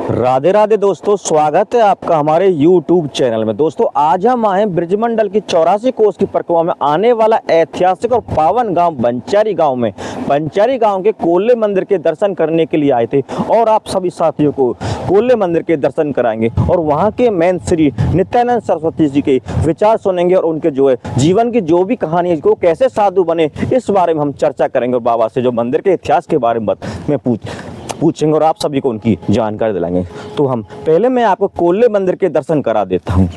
राधे राधे दोस्तों, स्वागत है आपका हमारे YouTube चैनल में। दोस्तों आज हम आए ब्रजमंडल की 84 कोस की परिक्रमा में आने वाला ऐतिहासिक और पावन गांव बंचारी गांव में बंचारी गांव के कोल्ले मंदिर के दर्शन करने के लिए आए थे और आप सभी साथियों को कोल्ले मंदिर के दर्शन कराएंगे और वहां के मेन श्री नित्यानंद सरस्वती जी के विचार सुनेंगे और उनके जो है जीवन की जो भी कहानी है, को कैसे साधु बने, इस बारे में हम चर्चा करेंगे और बाबा से जो मंदिर के इतिहास के बारे में पूछेंगे और आप सभी को उनकी जानकारी दिलाएंगे। तो हम पहले मैं आपको कोल्ले मंदिर के दर्शन करा देता हूँ।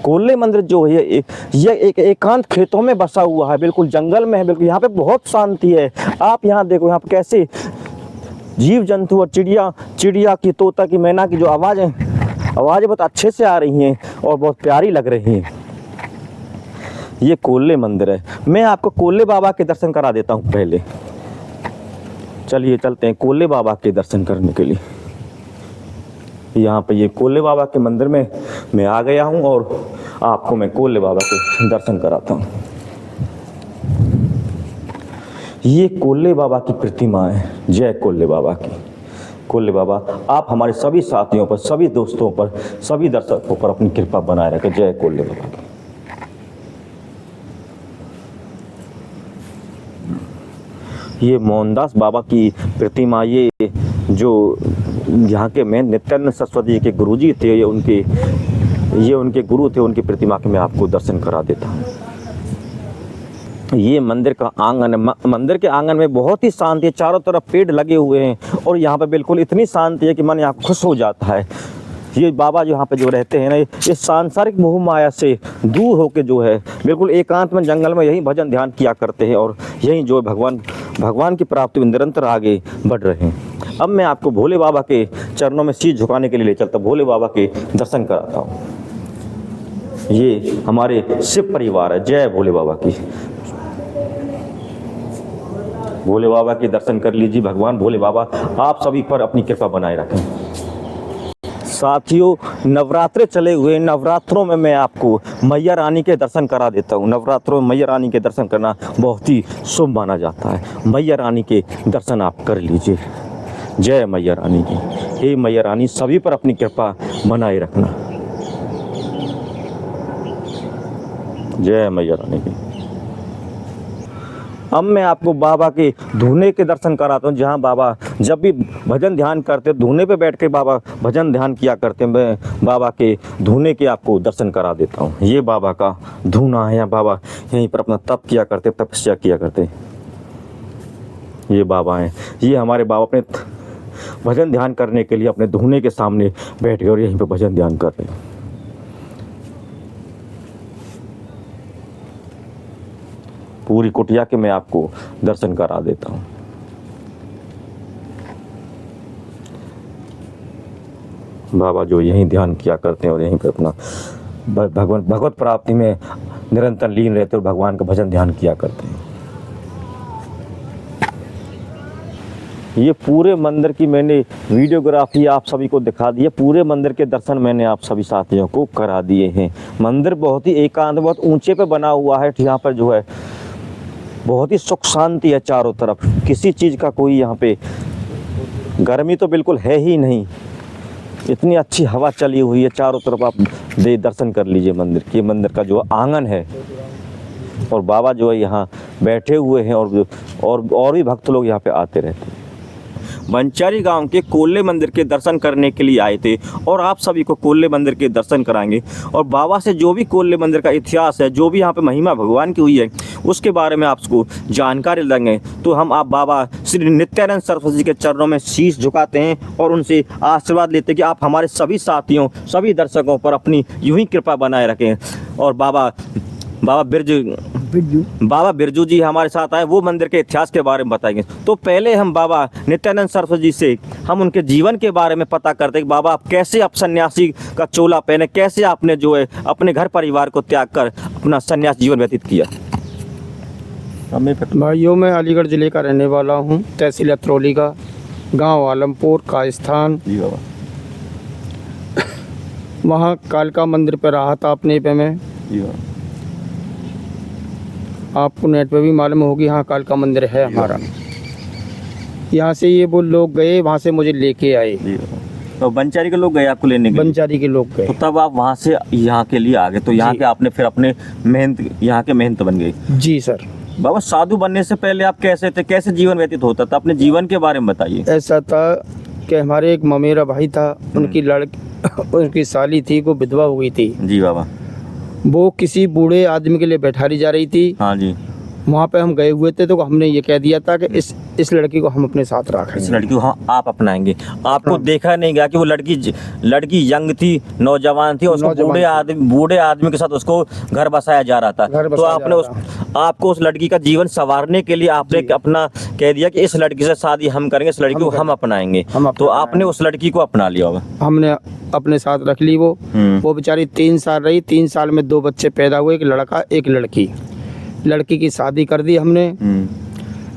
कोल्ले मंदिर जो है ये एक एकांत खेतों में बसा हुआ है, बिल्कुल जंगल में है। बिल्कुल यहाँ पे बहुत शांति है। आप यहाँ देखो, यहाँ पे कैसे जीव जंतु और चिड़िया की, तोता की, मैना की जो आवाज़ें बहुत अच्छे से आ रही हैं और बहुत प्यारी लग रही हैं। ये कोल्ले मंदिर है। मैं आपको कोल्ले बाबा के दर्शन करा देता हूँ। पहले चलिए चलते हैं कोल्ले बाबा के दर्शन करने के लिए। यहाँ पे ये कोल्ले बाबा के मंदिर में मैं आ गया हूँ और आपको मैं कोल्ले बाबा के दर्शन कराता हूँ। ये कोल्ले बाबा की प्रतिमा है। जय कोल्ले बाबा की। कोल्ले बाबा आप हमारे सभी साथियों पर, सभी दोस्तों पर, सभी दर्शकों पर अपनी कृपा बनाए रखें। जय कोल्ले बाबा की। ये मोहनदास बाबा की प्रतिमा, ये जो यहाँ के मेन नित्यानंद सरस्वती के गुरुजी थे, ये उनके गुरु थे। उनकी प्रतिमा के मैं आपको दर्शन करा देता हूँ। ये मंदिर का आंगन है। मंदिर के आंगन में बहुत ही शांति है। चारों तरफ पेड़ लगे हुए हैं और यहाँ पे बिल्कुल इतनी शांति है कि मन यहाँ खुश हो जाता है। ये बाबा जो यहाँ पे जो रहते हैं ना, ये सांसारिक मोह माया से दूर होके जो है बिल्कुल एकांत में जंगल में यही भजन ध्यान किया करते हैं और यही जो भगवान की प्राप्ति में निरंतर आगे बढ़ रहे हैं। अब मैं आपको भोले बाबा के चरणों में शीश झुकाने के लिए ले चलता, भोले बाबा के दर्शन कराता हूँ। ये हमारे शिव परिवार है। जय भोले बाबा की। भोले बाबा के दर्शन कर लीजिए। भगवान भोले बाबा आप सभी पर अपनी कृपा बनाए रखें। साथियों, नवरात्रे चले हुए, नवरात्रों में मैं आपको मैया रानी के दर्शन करा देता हूँ। नवरात्रों में मैया रानी के दर्शन करना बहुत ही शुभ माना जाता है। मैया रानी के दर्शन आप कर लीजिए। जय मैया रानी की। हे मैया रानी, सभी पर अपनी कृपा बनाए रखना। जय मैया रानी की। अब मैं आपको बाबा के धूने के दर्शन कराता हूँ। जहाँ बाबा जब भी भजन ध्यान करते, धूने पे बैठ के बाबा भजन ध्यान किया करते, मैं बाबा के धूने के आपको दर्शन करा देता हूँ। ये बाबा का धूना है। यहाँ बाबा यहीं पर अपना तप किया करते, तपस्या किया करते। ये बाबा हैं। ये हमारे बाबा अपने भजन ध्यान करने के लिए अपने धूने के सामने बैठ गए और यहीं पर भजन ध्यान कर रहे हैं। पूरी कुटिया के मैं आपको दर्शन करा देता हूँ। बाबा जो यहीं ध्यान किया करते हैं और यहीं पर अपना भगवत प्राप्ति में निरंतर लीन रहते और भगवान का भजन ध्यान किया करते हैं। ये पूरे मंदिर की मैंने वीडियोग्राफी आप सभी को दिखा दी है। पूरे मंदिर के दर्शन मैंने आप सभी साथियों को करा दिए हैं। मंदिर बहुत ही एकांत, बहुत ऊंचे पे बना हुआ है। यहाँ पर जो है बहुत ही सुख शांति है चारों तरफ। किसी चीज़ का कोई यहाँ पे गर्मी तो बिल्कुल है ही नहीं। इतनी अच्छी हवा चली हुई है चारों तरफ। आप दर्शन कर लीजिए मंदिर के। मंदिर का जो आंगन है और बाबा जो है यहाँ बैठे हुए हैं और भी भक्त लोग यहाँ पे आते रहते हैं। बंचारी गांव के कोल्ले मंदिर के दर्शन करने के लिए आए थे और आप सभी को कोल्ले मंदिर के दर्शन कराएंगे और बाबा से जो भी कोल्ले मंदिर का इतिहास है, जो भी यहाँ पे महिमा भगवान की हुई है, उसके बारे में आपको जानकारी देंगे। तो हम आप बाबा श्री नित्यानंद सरस्वती जी के चरणों में शीश झुकाते हैं और उनसे आशीर्वाद लेते हैं कि आप हमारे सभी साथियों, सभी दर्शकों पर अपनी यूं ही कृपा बनाए रखें। और बाबा बिरजू जी हमारे साथ आए, वो मंदिर के इतिहास के बारे में बताएंगे। तो पहले हम बाबा नित्यानंद सरस्वती जी से हम उनके जीवन के बारे में पता करते हैं कि बाबा आप कैसे आप सन्यासी का चोला पहने, कैसे आपने जो है अपने घर परिवार को त्याग कर अपना सन्यास जीवन व्यतीत किया। भाइयों, मैं अलीगढ़ ज़िले का रहने वाला हूँ, तहसील अतरौली का, गांव आलमपुर का स्थान। वहाँ कालका मंदिर पर रहा था अपने पे मैं। आपको नेट पे भी मालूम होगी, हाँ कालका मंदिर है हमारा। यहाँ से ये वो लोग गए, वहाँ से मुझे लेके आए। तो बंचारी के लोग गए आपको लेने के लिए? बंचारी के लोग गए। तो तब आप वहाँ से यहाँ के लिए आ गए, तो यहाँ जी। के आपने फिर अपने मेहनत, यहाँ के मेहनत बन गई। जी सर। बाबा साधु बनने से पहले आप कैसे थे, कैसे जीवन व्यतीत होता था, अपने जीवन के बारे में बताइए। ऐसा था कि हमारे एक ममेरा भाई था, उनकी उनकी साली थी, वो विधवा हो गई थी। जी बाबा। वो किसी बूढ़े आदमी के लिए बैठारी जा रही थी। हाँ जी। वहाँ पे हम गए हुए थे, तो हमने ये कह दिया था कि इस लड़की को हम अपने साथ इस रखेंगे। लड़की को हाँ आप अपनाएंगे। आपको हाँ। देखा नहीं गया कि वो लड़की यंग थी, नौजवान थी, उसको नौजवान बूढ़े आदमी के साथ उसको घर बसाया जा रहा था। घर तो बसाया आपने जा आपको उस लड़की का जीवन संवारने के लिए आपने जी। अपना कह दिया कि इस लड़की से शादी हम करेंगे, इस लड़की को हम अपनाएंगे। तो आपने उस लड़की को अपना लिया होगा। हमने अपने साथ रख ली। वो बेचारी 3 साल रही। 3 साल में 2 बच्चे पैदा हुए, एक लड़का एक लड़की। लड़की की शादी कर दी हमने।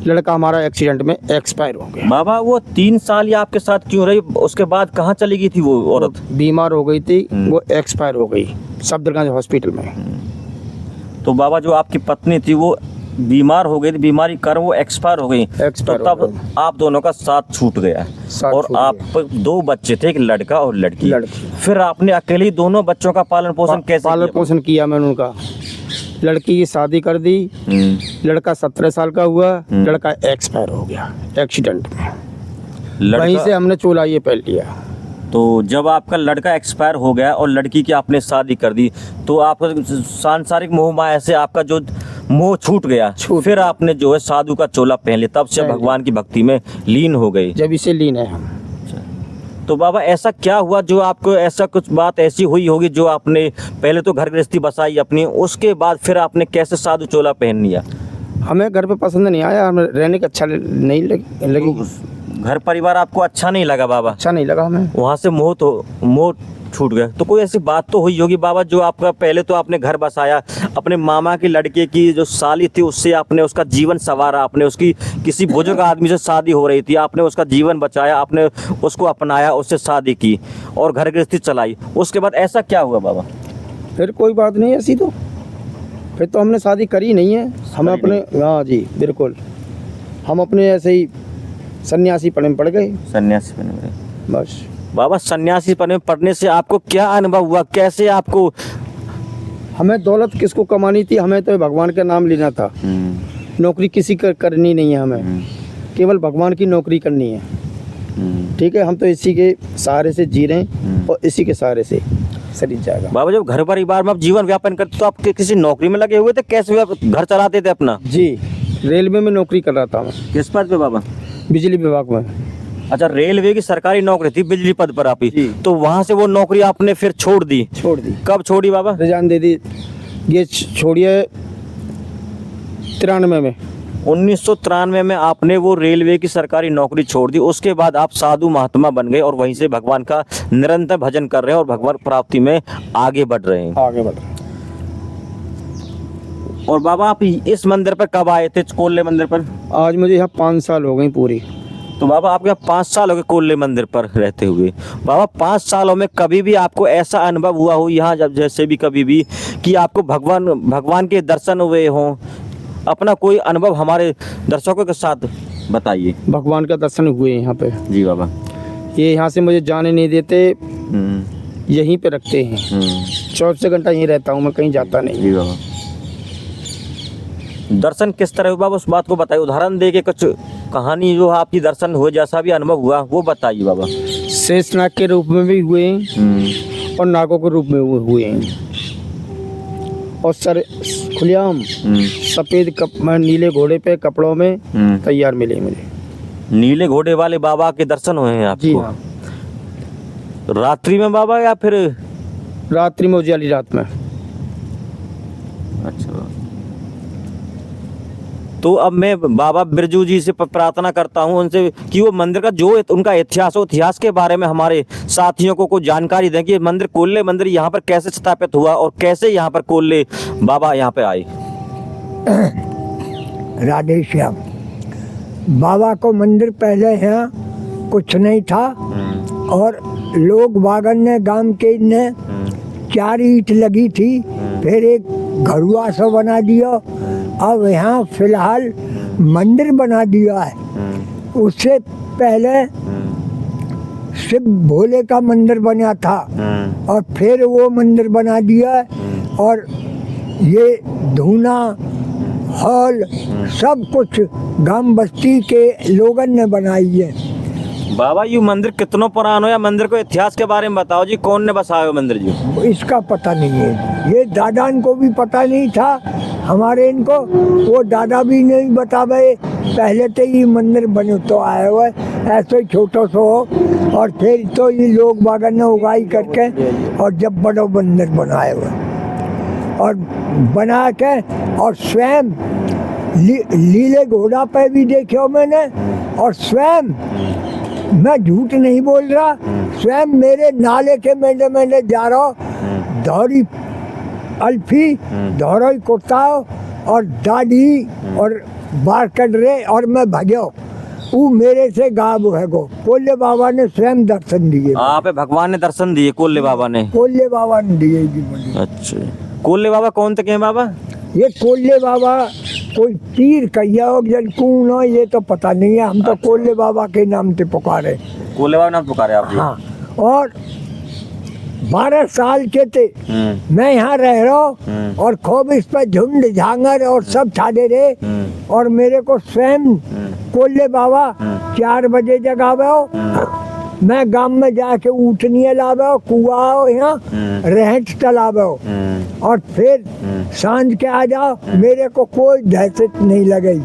लड़का हमारा एक्सीडेंट में एक्सपायर हो गया। बाबा वो 3 साल ही आपके साथ क्यों रही, उसके बाद कहाँ चली गई थी वो औरत? बीमार हो गई थी, वो एक्सपायर हो गई सफदरगंज हॉस्पिटल में। तो बाबा जो आपकी पत्नी थी वो बीमार हो गई थी, बीमारी कर वो एक्सपायर हो गई। तो तब आप दोनों का साथ छूट गया और आप 2 बच्चे थे, एक लड़का और लड़की। फिर आपने अकेले ही दोनों बच्चों का पालन पोषण कैसे पालन पोषण किया मैंने उनका। लड़की की शादी कर दी। लड़का 17 साल का हुआ। लड़का एक्सपायर हो गया एक्सीडेंट में। वहीं से हमने चोला ये पहन लिया। तो जब आपका लड़का एक्सपायर हो गया और लड़की की आपने शादी कर दी, तो आपका सांसारिक मोह माया से आपका जो मोह छूट गया। फिर आपने जो है साधु का चोला पहन लिया, तब से भगवान की भक्ति में लीन हो गई। जब इसे लीन है हम। तो बाबा ऐसा क्या हुआ जो आपको, ऐसा कुछ बात ऐसी हुई होगी जो आपने पहले तो घर गृहस्थी बसाई अपनी, उसके बाद फिर आपने कैसे साधु चोला पहन लिया? हमें घर पे पसंद नहीं आया, हमें रहने का अच्छा नहीं लगी। घर परिवार आपको अच्छा नहीं लगा बाबा? अच्छा नहीं लगा हमें। वहाँ से मोह छूट गया। तो कोई ऐसी बात तो हुई होगी बाबा जो आपका, पहले तो आपने घर बसाया, अपने मामा के लड़के की जो साली थी उससे आपने उसका जीवन संवारा, आपने उसकी किसी बुजुर्ग आदमी से शादी हो रही थी, आपने उसका जीवन बचाया, आपने उसको अपनाया, उससे शादी की और घर गृहस्थी चलाई। उसके बाद ऐसा क्या हुआ बाबा? फिर कोई बात नहीं ऐसी। तो फिर तो हमने शादी करी नहीं है। हम अपने, हाँ जी बिल्कुल, हम अपने ऐसे ही सन्यासी पढ़े में पड़ गए। सन्यासी पढ़ने में गए बस। बाबा सन्यासी पढ़ने में पढ़ने से आपको क्या अनुभव हुआ, कैसे आपको? हमें दौलत किसको कमानी थी, हमें तो भगवान का नाम लेना था। नौकरी किसी का करनी नहीं है हमें, केवल भगवान की नौकरी करनी है। ठीक है, हम तो इसी के सहारे से जी रहे हैं और इसी के सहारे से शरीर जाएगा। बाबा जब घर परिवार में आप जीवन व्यापन करते तो आप किसी नौकरी में लगे हुए थे, कैसे आप घर चलाते थे अपना? जी रेलवे में नौकरी कर रहा था मैं। किस पद पे बाबा? बिजली विभाग में। अच्छा, रेलवे की सरकारी नौकरी थी, बिजली पद पर आप ही। तो वहाँ से वो नौकरी आपने फिर छोड़ दी? कब छोड़ी बाबा? रिजाइन दे दी। ये छोड़िए 93 में। 1993 में आपने वो रेलवे की सरकारी नौकरी छोड़ दी। उसके बाद आप साधु महात्मा बन गए और वहीं से भगवान का निरंतर भजन कर रहे हैं और भगवान प्राप्ति में आगे बढ़ रहे हैं। और बाबा आप इस मंदिर पर कब आए थे, कोल्ले मंदिर पर? आज मुझे यहाँ 5 साल हो गई पूरी। तो बाबा आपके यहाँ 5 साल हो गए कोल्ले मंदिर पर रहते हुए। बाबा 5 सालों में कभी भी आपको ऐसा अनुभव हुआ हो यहाँ, जब जैसे भी कभी भी, कि आपको भगवान के दर्शन हुए हों? अपना कोई अनुभव हमारे दर्शकों के साथ बताइए। भगवान का दर्शन हुए यहाँ पे। जी बाबा। ये यहाँ से मुझे जाने नहीं देते, यहीं पे रखते हैं। 24 घंटा यहीं रहता हूँ मैं, कहीं जाता नहीं। जी बाबा। दर्शन किस तरह हुआ बाबा, उस बात को बताइए, उदाहरण दे के कुछ कहानी जो आपकी दर्शन हुए, जैसा भी अनुभव हुआ वो बताइए बाबा। शेषनाग के रूप में भी हुए और नागों के रूप में हुए हैं। और सर खुलेआम सफ़ेद नीले घोड़े पे कपड़ों में तैयार मिले मुझे। नीले घोड़े वाले बाबा के दर्शन हुए हैं आपको? जी हाँ। रात्रि में बाबा या फिर? रात्रि में, उजाली रात में। अच्छा। तो अब मैं बाबा बिरजू जी से प्रार्थना करता हूँ उनसे कि वो मंदिर का जो उनका इतिहास हो, इतिहास के बारे में हमारे साथियों को जानकारी दें कि ये मंदिर, कोल्ले मंदिर यहाँ पर कैसे स्थापित हुआ और कैसे यहाँ पर कोल्ले बाबा यहाँ पे आए। राधे श्याम। बाबा को मंदिर पहले यहाँ कुछ नहीं था और लोग बागन ने, गांव के ने 4 ईंट लगी थी, फिर एक घरुआ सा बना दिया। अब यहाँ फिलहाल मंदिर बना दिया है। उससे पहले शिव भोले का मंदिर बना था और फिर वो मंदिर बना दिया और ये धूना हॉल सब कुछ गांव बस्ती के लोगों ने बनाई है। बाबा ये मंदिर कितनो पुरानो या मंदिर को इतिहास के बारे में बताओ जी, कौन ने बसाया मंदिर जी? इसका पता नहीं है, ये दादा इनको भी पता नहीं था, हमारे इनको वो दादा भी नहीं बतावे, पहले तो ये मंदिर बने तो आए हुए ऐसे ही छोटा सा हो और फिर तो ये लोग बागन ने उगाई करके और जब बड़ो मंदिर बनाए हुए और बना के और स्वयं लीले घोड़ा पे भी देखो मैंने और स्वयं मैं झूठ नहीं बोल रहा, स्वयं मेरे नाले के मैंने जा रहा हूँ, दौड़ी अल्फी दौड़ी कुर्ता और दाढ़ी और बार कट रहे और मैं भाग्यो वो मेरे से गायब है गो। कोल्ले बाबा ने स्वयं दर्शन दिए। आप भगवान ने दर्शन दिए कोल्ले बाबा ने? कोल्ले बाबा ने दिए जी मुझे। अच्छा, कोल्ले बाबा कौन थे बाबा? ये कोल्ले बाबा कोई पीर कैया हो जन कौन हो ये तो पता नहीं है, हम तो कोल्ले बाबा के नाम से पुकारे। कोल्ले बाबा नाम पुकारे आप? हाँ, और 12 साल के थे मैं यहाँ रह रहा हूँ और खूब इस पर झुंड झांगर और सब छाड़े रहे और मेरे को स्वयं कोल्ले बाबा 4 बजे जगावे हो, मैं गांव में जाके ऊँटनिया लावे हो, कुआ हो यहाँ रहट चलावे हो और फिर सांझ के आ जाओ, मेरे को कोई दहशत नहीं लगी।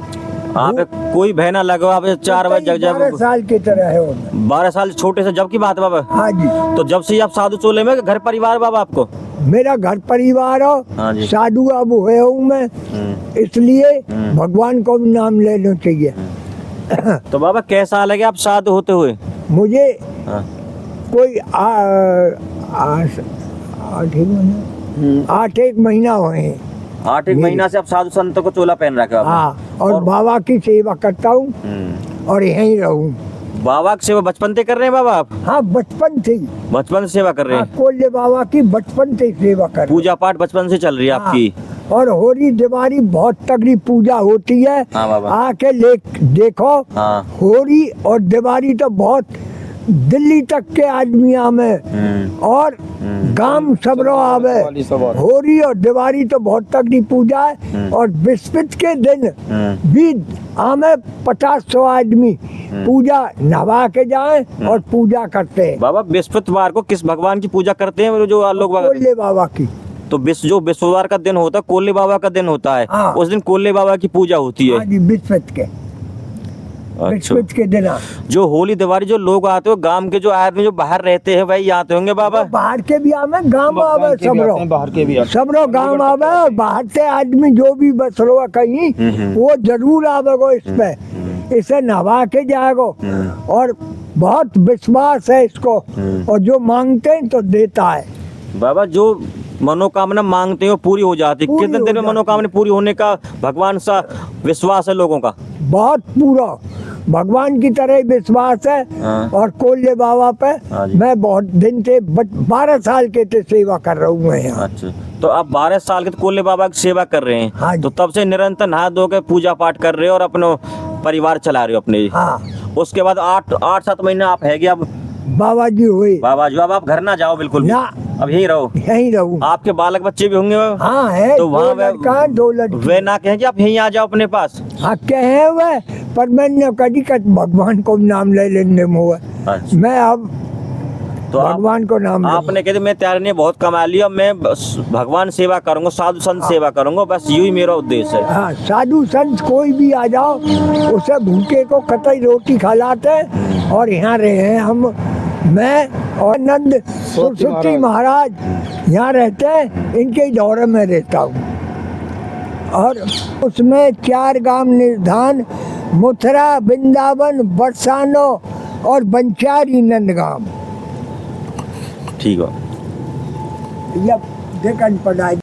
आप कोई भय ना लगो, आप 4 बजे जग 12 साल की तरह हो। 12 साल छोटे से जब की बात है बाबा? हाँ जी। तो जब से आप साधु चोले में घर परिवार बाबा आपको? मेरा घर परिवार हो, साधु अब हुए हूँ मैं, इसलिए भगवान को भी नाम लेना चाहिए। तो बाबा कैसा लगे आप साधु होते हुए? मुझे कोई 8 महीना हुए हैं। 8 महीना से आप साधु संतों को चोला पहन रखे हो? हाँ, और बाबा की सेवा करता हूँ और यहीं रहूँ। बाबा की सेवा बचपन से कर रहे हैं बाबा आप? हाँ, बचपन से। बचपन से सेवा कर रहे हैं? कोल्ले बाबा की बचपन से सेवा कर। पूजा पाठ बचपन से चल रही है आपकी? और होली दिवाली बहुत तगड़ी पूजा होती है। हाँ बाबा। आके देखो। हाँ। होली और दिवाली तो बहुत दिल्ली तक के आदमी आवे और गांव सबरो आवे। होली और दिवाली तो बहुत तगड़ी पूजा है और विस्पत के दिन भी आवे 50-100 आदमी पूजा नहा के जाए और पूजा करते हैं। बाबा बृहस्पतिवार को किस भगवान की पूजा करते हैं जो लोग? कोल्ले बाबा की। तो जो बृहस्पतिवार का दिन होता है कोल्ले बाबा का दिन होता है। हाँ। उस दिन कोल्ले बाबा की पूजा होती है। हाँ जी, बृहस्पति के। अच्छा। के दिन जो होली दिवाली जो लोग आते हो गांव के जो आदमी जो बाहर रहते हैं वही आते होंगे बाबा? बाहर के भी आवे, गांव आवे, सबरो गांव आवे और बाहर से आदमी जो भी बस रहा कहीं वो जरूर आवेगो इस पे, इसे नहा के जाएगो और बहुत विश्वास है इसको और जो मांगते हैं तो देता है। बाबा जो मनोकामना मांगते हो पूरी हो जाती है, कितने दिन में मनोकामना पूरी होने का भगवान सा विश्वास है लोगों का? बहुत पूरा भगवान की तरह विश्वास है। हाँ। और कोल्ले बाबा पे मैं बहुत दिन से 12 साल के थे सेवा कर रहा हूँ मैं। अच्छा, तो आप 12 साल के कोल्ले बाबा की सेवा कर रहे हैं? हाँ। तो तब से निरंतर नहा धो के पूजा पाठ कर रहे हो और अपना परिवार चला रहे हो अपने? हाँ। उसके बाद 8-7 महीने आप है अब बाबा जी हुए। बाबा जी अब आप घर ना जाओ बिल्कुल ना, अब यहीं रहो? यहीं रहूं। आपके बालक बच्चे भी होंगे? हाँ है, तो वहाँ 2 लड़के। वे ना कहें कि आप यहीं आ जाओ अपने पास? हाँ कहे हुए, पर मैंने कभी भगवान को नाम ले लेने में हुआ। अच्छा। मैं अब तो भगवान को नाम आपने कहते मैं तैयार नहीं, बहुत कमा लिया, मैं भगवान सेवा करूंगा, साधु संत सेवा करूंगा, बस यही मेरा उद्देश्य है। हाँ, साधु संत कोई भी आ जाओ उसे भूखे को कतई रोटी खिलाते और यहाँ रहे हैं हम, मैं और नंद सरस्वती महाराज यहाँ रहते हैं, इनके दौरे में रहता हूँ। और उसमें 4 गांव निर्धान, मथुरा, वृंदावन, बरसानो और बंचारी नंदगांव। ठीक है। देखन पढ़ाई